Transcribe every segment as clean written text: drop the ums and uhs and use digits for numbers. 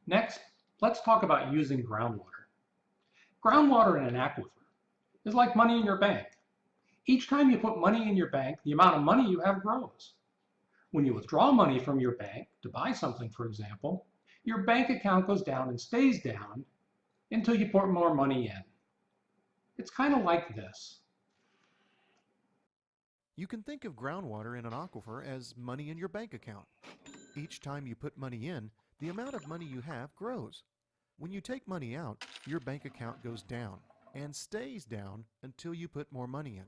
Next, let's talk about using groundwater. Groundwater in an aquifer is like money in your bank. Each time you put money in your bank, the amount of money you have grows. When you withdraw money from your bank to buy something, for example, your bank account goes down and stays down until you put more money in. It's kind of like this. You can think of groundwater in an aquifer as money in your bank account. Each time you put money in, the amount of money you have grows. When you take money out, your bank account goes down and stays down until you put more money in.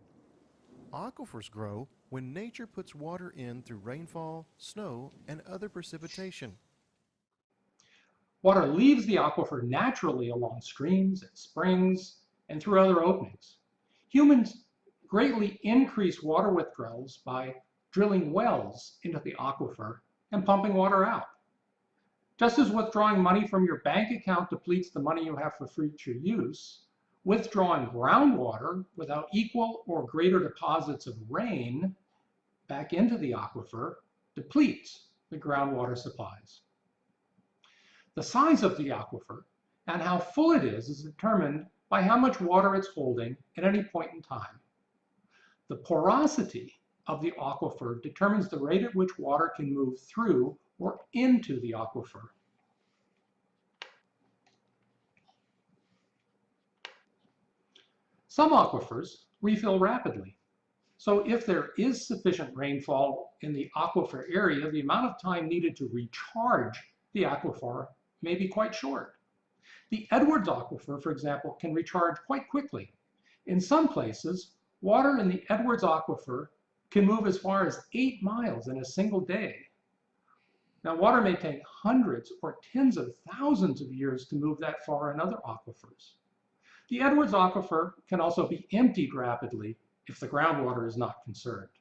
Aquifers grow when nature puts water in through rainfall, snow, and other precipitation. Water leaves the aquifer naturally along streams and springs and through other openings. Humans greatly increase water withdrawals by drilling wells into the aquifer and pumping water out. Just as withdrawing money from your bank account depletes the money you have for future use, withdrawing groundwater without equal or greater deposits of rain back into the aquifer depletes the groundwater supplies. The size of the aquifer and how full it is determined by how much water it's holding at any point in time. The porosity of the aquifer determines the rate at which water can move through or into the aquifer. Some aquifers refill rapidly. So if there is sufficient rainfall in the aquifer area, the amount of time needed to recharge the aquifer may be quite short. The Edwards Aquifer, for example, can recharge quite quickly. In some places, water in the Edwards Aquifer can move as far as 8 miles in a single day. Now, water may take hundreds or tens of thousands of years to move that far in other aquifers. The Edwards Aquifer can also be emptied rapidly if the groundwater is not conserved.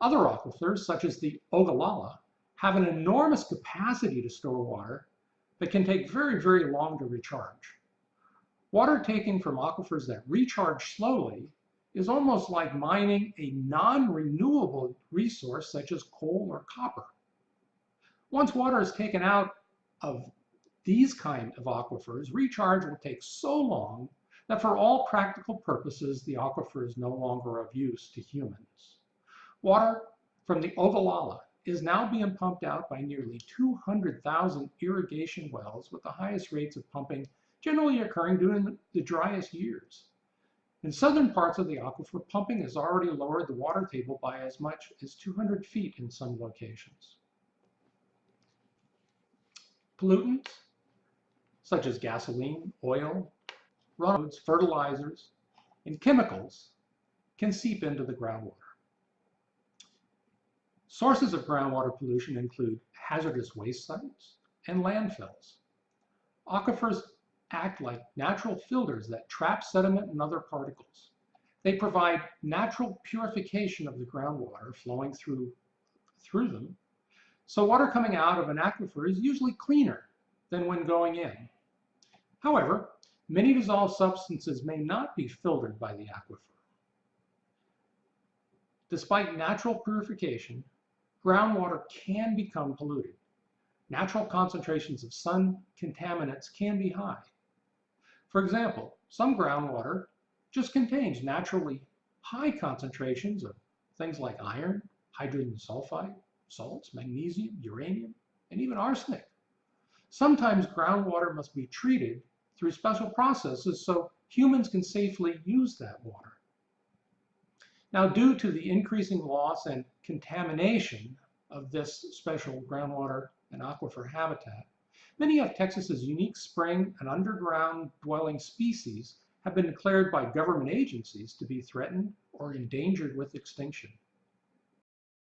Other aquifers, such as the Ogallala, have an enormous capacity to store water that can take very, very long to recharge. Water taken from aquifers that recharge slowly is almost like mining a non-renewable resource such as coal or copper. Once water is taken out of these kind of aquifers, recharge will take so long that for all practical purposes, the aquifer is no longer of use to humans. Water from the Ogallala is now being pumped out by nearly 200,000 irrigation wells, with the highest rates of pumping generally occurring during the driest years. In southern parts of the aquifer, pumping has already lowered the water table by as much as 200 feet in some locations. Pollutants, such as gasoline, oil, roads, fertilizers, and chemicals, can seep into the groundwater. Sources of groundwater pollution include hazardous waste sites and landfills. Aquifers act like natural filters that trap sediment and other particles. They provide natural purification of the groundwater flowing through them, so water coming out of an aquifer is usually cleaner than when going in. However, many dissolved substances may not be filtered by the aquifer. Despite natural purification, groundwater can become polluted. Natural concentrations of some contaminants can be high. For example, some groundwater just contains naturally high concentrations of things like iron, hydrogen sulfide, salts, magnesium, uranium, and even arsenic. Sometimes groundwater must be treated through special processes so humans can safely use that water. Now, due to the increasing loss and contamination of this special groundwater and aquifer habitat, many of Texas's unique spring and underground dwelling species have been declared by government agencies to be threatened or endangered with extinction.